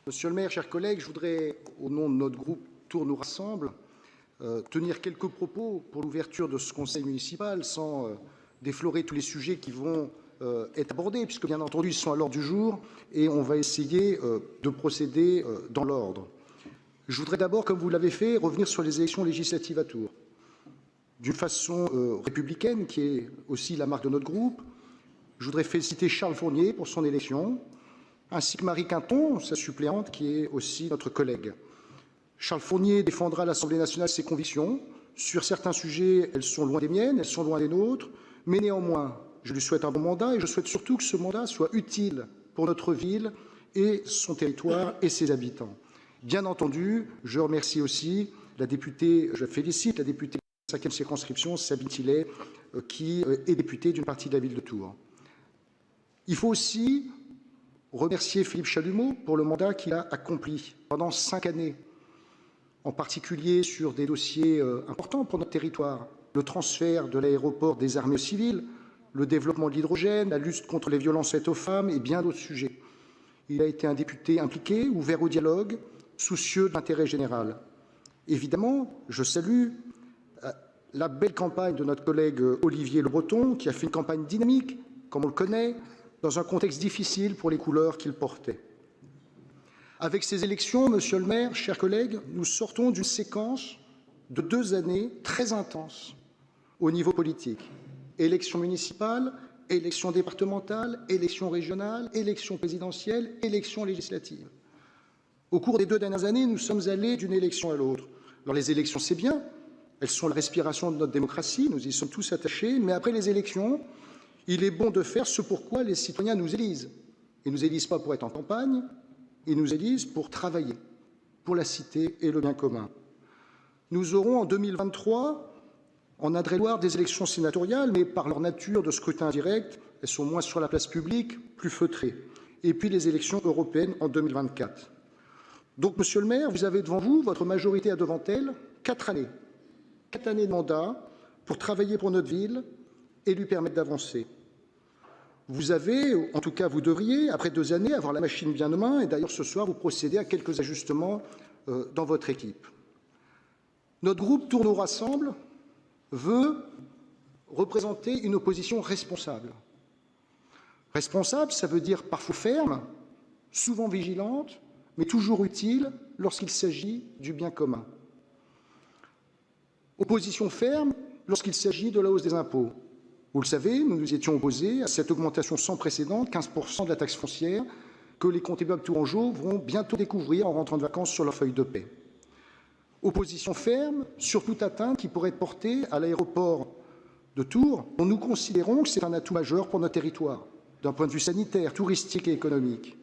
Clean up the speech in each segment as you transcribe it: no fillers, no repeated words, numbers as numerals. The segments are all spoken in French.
Monsieur le maire, chers collègues, je voudrais, au nom de notre groupe Tours nous rassemble, tenir quelques propos pour l'ouverture de ce conseil municipal sans déflorer tous les sujets qui vont être abordés, puisque bien entendu ils sont à l'ordre du jour et on va essayer de procéder dans l'ordre. Je voudrais d'abord, comme vous l'avez fait, revenir sur les élections législatives à Tours. D'une façon républicaine, qui est aussi la marque de notre groupe, je voudrais féliciter Charles Fournier pour son élection, ainsi que Marie Quinton, sa suppléante, qui est aussi notre collègue. Charles Fournier défendra à l'Assemblée nationale ses convictions. Sur certains sujets, elles sont loin des miennes, elles sont loin des nôtres, mais néanmoins, je lui souhaite un bon mandat et je souhaite surtout que ce mandat soit utile pour notre ville et son territoire et ses habitants. Bien entendu, je remercie aussi la députée, je félicite la députée de la 5e circonscription, Sabine Tillet, qui est députée d'une partie de la ville de Tours. Il faut aussi remercier Philippe Chalumeau pour le mandat qu'il a accompli pendant 5 années, en particulier sur des dossiers importants pour notre territoire, le transfert de l'aéroport des armées civiles, le développement de l'hydrogène, la lutte contre les violences faites aux femmes et bien d'autres sujets. Il a été un député impliqué, ouvert au dialogue, soucieux de l'intérêt général. Évidemment, je salue la belle campagne de notre collègue Olivier Le Breton, qui a fait une campagne dynamique, comme on le connaît, dans un contexte difficile pour les couleurs qu'il portait. Avec ces élections, monsieur le maire, chers collègues, nous sortons d'une séquence de 2 années très intenses au niveau politique. Élections municipales, élections départementales, élections régionales, élections présidentielles, élections législatives. Au cours des 2 dernières années, nous sommes allés d'une élection à l'autre. Alors les élections, c'est bien, elles sont la respiration de notre démocratie, nous y sommes tous attachés, mais après les élections, il est bon de faire ce pourquoi les citoyens nous élisent. Ils ne nous élisent pas pour être en campagne, ils nous élisent pour travailler, pour la cité et le bien commun. Nous aurons en 2023, en Indre-et-Loire, des élections sénatoriales, mais par leur nature de scrutin direct, elles sont moins sur la place publique, plus feutrées. Et puis les élections européennes en 2024. Donc, monsieur le maire, vous avez devant vous, votre majorité a devant elle, 4 années. 4 années de mandat pour travailler pour notre ville et lui permettre d'avancer. Vous avez, en tout cas vous devriez, après 2 années, avoir la machine bien en main, et d'ailleurs ce soir vous procédez à quelques ajustements dans votre équipe. Notre groupe Tours nous rassemble veut représenter une opposition responsable. Responsable, ça veut dire parfois ferme, souvent vigilante, mais toujours utile lorsqu'il s'agit du bien commun. Opposition ferme lorsqu'il s'agit de la hausse des impôts. Vous le savez, nous nous étions opposés à cette augmentation sans précédent, 15% de la taxe foncière, que les contribuables tourangeaux vont bientôt découvrir en rentrant de vacances sur leur feuille de paie. Opposition ferme sur toute atteinte qui pourrait être portée à l'aéroport de Tours, dont nous considérons que c'est un atout majeur pour notre territoire, d'un point de vue sanitaire, touristique et économique.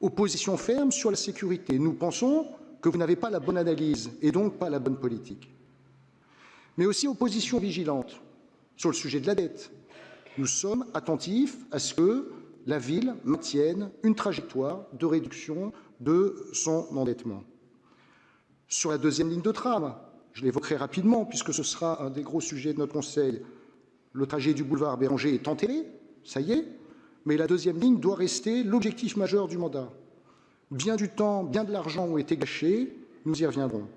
Opposition ferme sur la sécurité. Nous pensons que vous n'avez pas la bonne analyse et donc pas la bonne politique. Mais aussi opposition vigilante sur le sujet de la dette. Nous sommes attentifs à ce que la ville maintienne une trajectoire de réduction de son endettement. Sur la 2e ligne de tram, je l'évoquerai rapidement puisque ce sera un des gros sujets de notre conseil, le trajet du boulevard Béranger est enterré, ça y est, mais la 2e ligne doit rester l'objectif majeur du mandat. Bien du temps, bien de l'argent ont été gâchés, nous y reviendrons.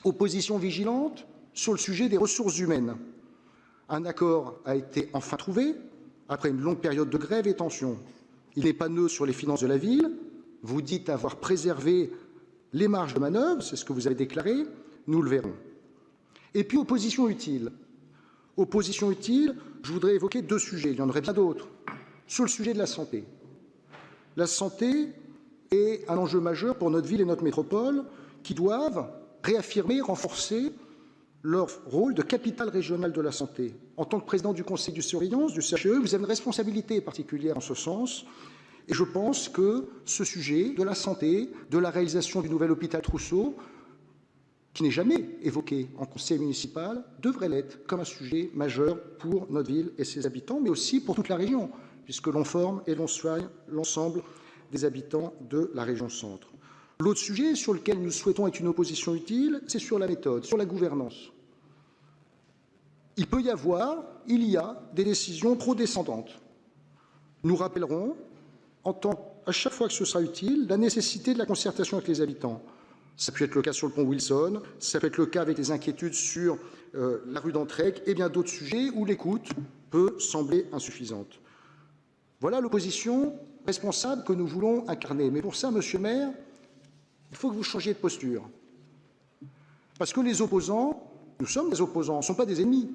Opposition vigilante sur le sujet des ressources humaines. Un accord a été enfin trouvé, après une longue période de grève et tension. Il n'est pas neutre sur les finances de la ville. Vous dites avoir préservé les marges de manœuvre, c'est ce que vous avez déclaré, nous le verrons. Et puis, opposition utile. Opposition utile, je voudrais évoquer 2 sujets, il y en aurait bien d'autres. Sur le sujet de la santé. La santé est un enjeu majeur pour notre ville et notre métropole qui doivent réaffirmer, renforcer leur rôle de capitale régionale de la santé. En tant que président du conseil de surveillance du CHE, vous avez une responsabilité particulière en ce sens. Et je pense que ce sujet de la santé, de la réalisation du nouvel hôpital Trousseau, qui n'est jamais évoqué en conseil municipal, devrait l'être comme un sujet majeur pour notre ville et ses habitants, mais aussi pour toute la région, puisque l'on forme et l'on soigne l'ensemble des habitants de la région centre. L'autre sujet sur lequel nous souhaitons être une opposition utile, c'est sur la méthode, sur la gouvernance. Il y a des décisions trop descendantes. Nous rappellerons, en tant à chaque fois que ce sera utile, la nécessité de la concertation avec les habitants. Ça peut être le cas sur le pont Wilson, ça peut être le cas avec les inquiétudes sur la rue d'Entraigue et bien d'autres sujets où l'écoute peut sembler insuffisante. Voilà l'opposition responsable que nous voulons incarner. Mais pour ça, Monsieur le maire, il faut que vous changiez de posture. Parce que les opposants, nous sommes des opposants, ne sont pas des ennemis.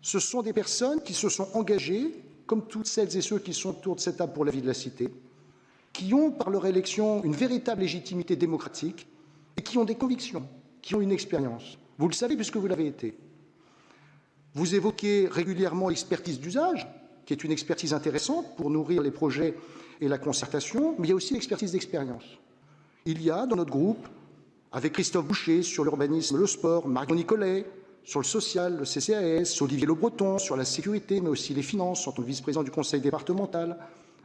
Ce sont des personnes qui se sont engagées, comme toutes celles et ceux qui sont autour de cette table pour la vie de la cité, qui ont, par leur élection, une véritable légitimité démocratique et qui ont des convictions, qui ont une expérience. Vous le savez puisque vous l'avez été. Vous évoquez régulièrement l'expertise d'usage, qui est une expertise intéressante pour nourrir les projets et la concertation, mais il y a aussi l'expertise d'expérience. Il y a dans notre groupe, avec Christophe Boucher sur l'urbanisme et le sport, Marion Nicolet sur le social, le CCAS, Olivier Le Breton sur la sécurité, mais aussi les finances, en tant que vice-président du conseil départemental,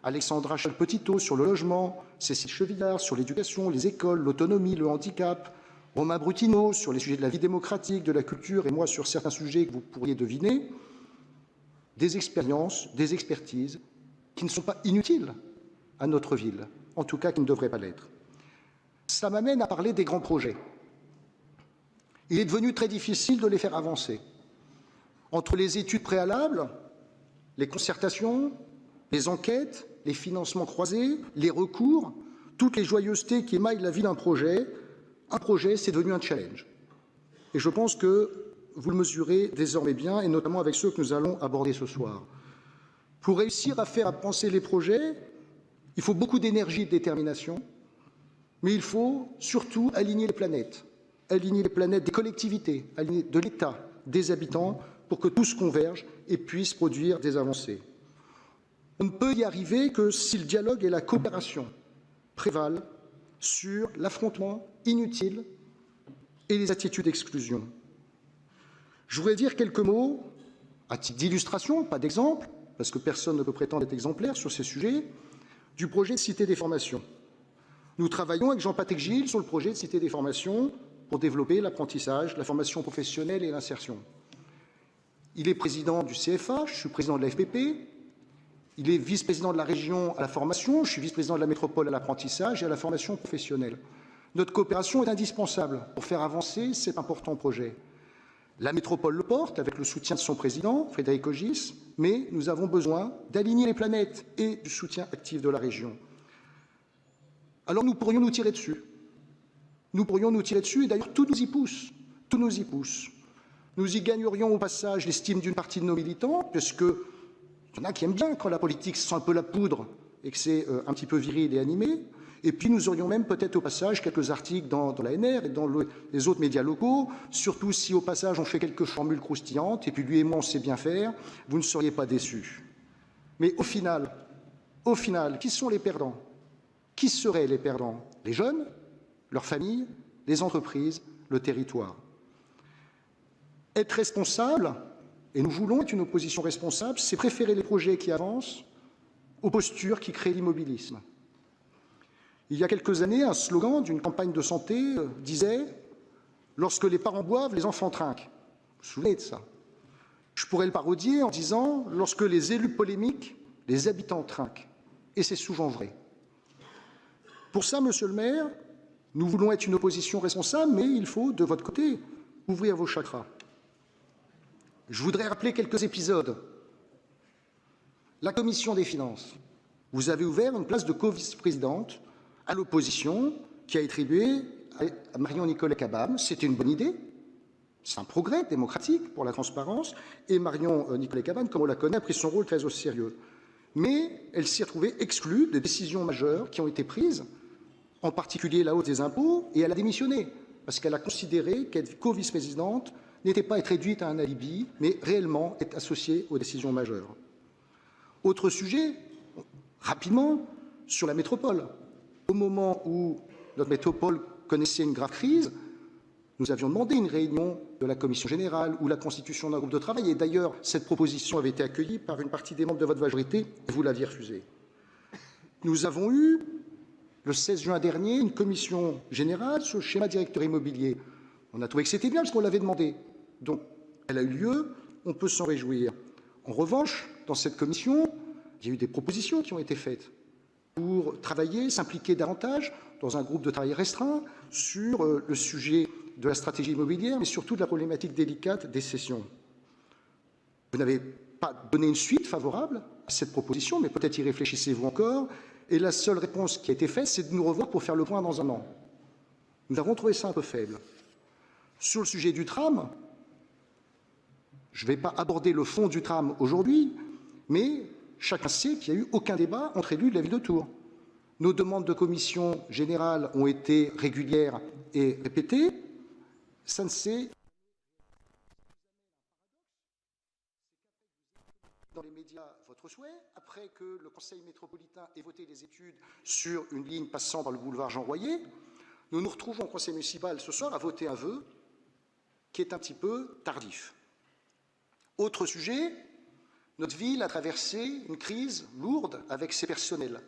Alexandra Chalpetito sur le logement, Cécile Chevillard sur l'éducation, les écoles, l'autonomie, le handicap, Romain Brutino sur les sujets de la vie démocratique, de la culture, et moi sur certains sujets que vous pourriez deviner, des expériences, des expertises qui ne sont pas inutiles à notre ville, en tout cas qui ne devraient pas l'être. Ça m'amène à parler des grands projets. Il est devenu très difficile de les faire avancer. Entre les études préalables, les concertations, les enquêtes, les financements croisés, les recours, toutes les joyeusetés qui émaillent la vie d'un projet, un projet, c'est devenu un challenge. Et je pense que vous le mesurez désormais bien, et notamment avec ceux que nous allons aborder ce soir. Pour réussir à faire avancer les projets, il faut beaucoup d'énergie et de détermination, mais il faut surtout aligner les planètes des collectivités, de l'État, des habitants, pour que tous convergent et puissent produire des avancées. On ne peut y arriver que si le dialogue et la coopération prévalent sur l'affrontement inutile et les attitudes d'exclusion. Je voudrais dire quelques mots, à titre d'illustration, pas d'exemple, parce que personne ne peut prétendre être exemplaire sur ces sujets, du projet de Cité des formations. Nous travaillons avec Jean-Patrick Gilles sur le projet de Cité des formations pour développer l'apprentissage, la formation professionnelle et l'insertion. Il est président du CFA, je suis président de la FPP, il est vice-président de la région à la formation, je suis vice-président de la métropole à l'apprentissage et à la formation professionnelle. Notre coopération est indispensable pour faire avancer cet important projet. La métropole le porte avec le soutien de son président, Frédéric Ogis, mais nous avons besoin d'aligner les planètes et du soutien actif de la région. Alors nous pourrions nous tirer dessus. Et d'ailleurs tout nous y pousse. Nous y gagnerions au passage l'estime d'une partie de nos militants, puisque il y en a qui aiment bien quand la politique sent un peu la poudre et que c'est un petit peu viril et animé. Et puis nous aurions même peut-être au passage quelques articles dans la NR et dans les autres médias locaux, surtout si au passage on fait quelques formules croustillantes, et puis lui et moi on sait bien faire, vous ne seriez pas déçus. Mais au final, qui sont les perdants? Qui seraient les perdants? Les jeunes, leurs familles, les entreprises, le territoire. Être responsable, et nous voulons être une opposition responsable, c'est préférer les projets qui avancent aux postures qui créent l'immobilisme. Il y a quelques années, un slogan d'une campagne de santé disait « Lorsque les parents boivent, les enfants trinquent ». Vous vous souvenez de ça? Je pourrais le parodier en disant « Lorsque les élus polémiquent, les habitants trinquent ». Et c'est souvent vrai. Pour ça, Monsieur le maire, nous voulons être une opposition responsable, mais il faut, de votre côté, ouvrir vos chakras. Je voudrais rappeler quelques épisodes. La commission des finances. Vous avez ouvert une place de co-vice-présidente à l'opposition qui a attribué à Marion Nicolet Cabam. C'était une bonne idée. C'est un progrès démocratique pour la transparence. Et Marion Nicolet Cabam, comme on la connaît, a pris son rôle très au sérieux. Mais elle s'est retrouvée exclue des décisions majeures qui ont été prises, en particulier la hausse des impôts, et elle a démissionné, parce qu'elle a considéré qu'être co-vice-présidente n'était pas être réduite à un alibi, mais réellement être associée aux décisions majeures. Autre sujet, rapidement, sur la métropole. Au moment où notre métropole connaissait une grave crise, nous avions demandé une réunion de la commission générale ou la constitution d'un groupe de travail, et d'ailleurs, cette proposition avait été accueillie par une partie des membres de votre majorité, et vous l'aviez refusée. Nous avons eu, le 16 juin dernier, une commission générale sur le schéma directeur immobilier. On a trouvé que c'était bien parce qu'on l'avait demandé. Donc, elle a eu lieu, on peut s'en réjouir. En revanche, dans cette commission, il y a eu des propositions qui ont été faites. pour travailler, s'impliquer davantage dans un groupe de travail restreint sur le sujet de la stratégie immobilière, mais surtout de la problématique délicate des cessions. Vous n'avez pas donné une suite favorable à cette proposition, mais peut-être y réfléchissez-vous encore. Et la seule réponse qui a été faite, c'est de nous revoir pour faire le point dans un an. Nous avons trouvé ça un peu faible. Sur le sujet du tram, je ne vais pas aborder le fond du tram aujourd'hui, mais chacun sait qu'il n'y a eu aucun débat entre élus de la ville de Tours. Nos demandes de commission générale ont été régulières et répétées. Ça ne s'est dans les médias votre souhait, après que le Conseil métropolitain ait voté des études sur une ligne passant par le boulevard Jean Royer, nous nous retrouvons au Conseil municipal ce soir à voter un vœu qui est un petit peu tardif. Autre sujet, notre ville a traversé une crise lourde avec ses personnels,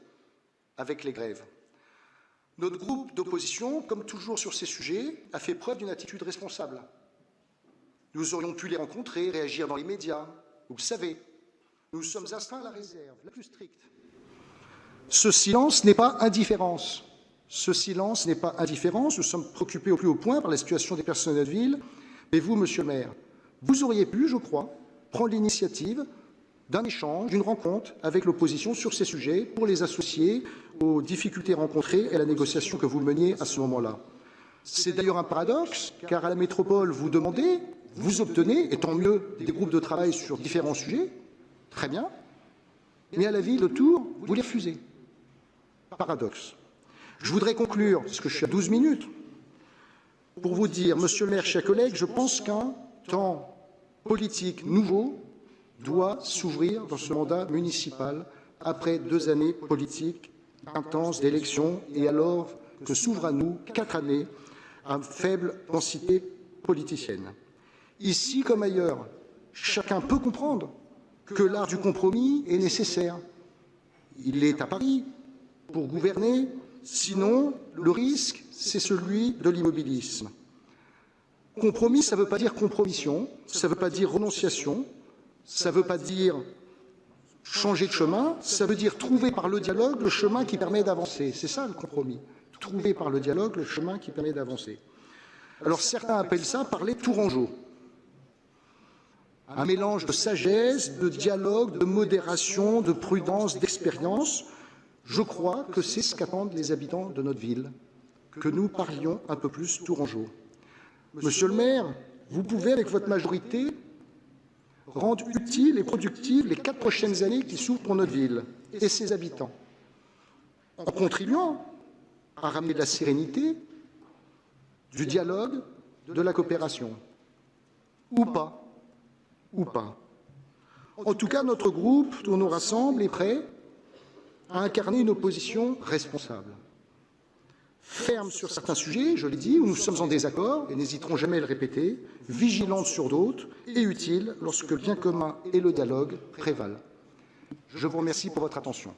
avec les grèves. Notre groupe d'opposition, comme toujours sur ces sujets, a fait preuve d'une attitude responsable. Nous aurions pu les rencontrer, réagir dans les médias. Vous le savez, nous sommes astreints à la réserve, la plus stricte. Ce silence n'est pas indifférence. Ce silence n'est pas indifférence. Nous sommes préoccupés au plus haut point par la situation des personnels de ville. Mais vous, monsieur le maire, vous auriez pu, je crois, prendre l'initiative d'un échange, d'une rencontre avec l'opposition sur ces sujets pour les associer aux difficultés rencontrées et à la négociation que vous meniez à ce moment-là. C'est d'ailleurs un paradoxe, car à la métropole, vous demandez, vous obtenez, et tant mieux, des groupes de travail sur différents sujets, très bien, mais à la ville de Tours, vous les refusez. Paradoxe. Je voudrais conclure, parce que je suis à 12 minutes, pour vous dire, monsieur le maire, chers collègues, je pense qu'un temps politique nouveau doit s'ouvrir dans ce mandat municipal après 2 années politiques intenses d'élections et alors que s'ouvrent à nous 4 années à faible densité politicienne. Ici comme ailleurs, chacun peut comprendre que l'art du compromis est nécessaire. Il est à Paris pour gouverner, sinon le risque, c'est celui de l'immobilisme. Compromis, ça ne veut pas dire compromission, ça ne veut pas dire renonciation, ça ne veut pas dire changer de chemin, ça veut dire trouver par le dialogue le chemin qui permet d'avancer. C'est ça le compromis, trouver par le dialogue le chemin qui permet d'avancer. Alors certains appellent ça parler tourangeau. Un mélange de sagesse, de dialogue, de modération, de prudence, d'expérience. Je crois que c'est ce qu'attendent les habitants de notre ville, que nous parlions un peu plus tourangeau. Monsieur le maire, vous pouvez, avec votre majorité, rendre utiles et productives les 4 prochaines années qui s'ouvrent pour notre ville et ses habitants, en contribuant à ramener de la sérénité, du dialogue, de la coopération. Ou pas. Ou pas. En tout cas, notre groupe, Tours nous rassemble, est prêt à incarner une opposition responsable. Ferme sur certains sujets, je l'ai dit, où nous sommes en désaccord, et n'hésiterons jamais à le répéter, vigilante sur d'autres, et utile lorsque le bien commun et le dialogue prévalent. Je vous remercie pour votre attention.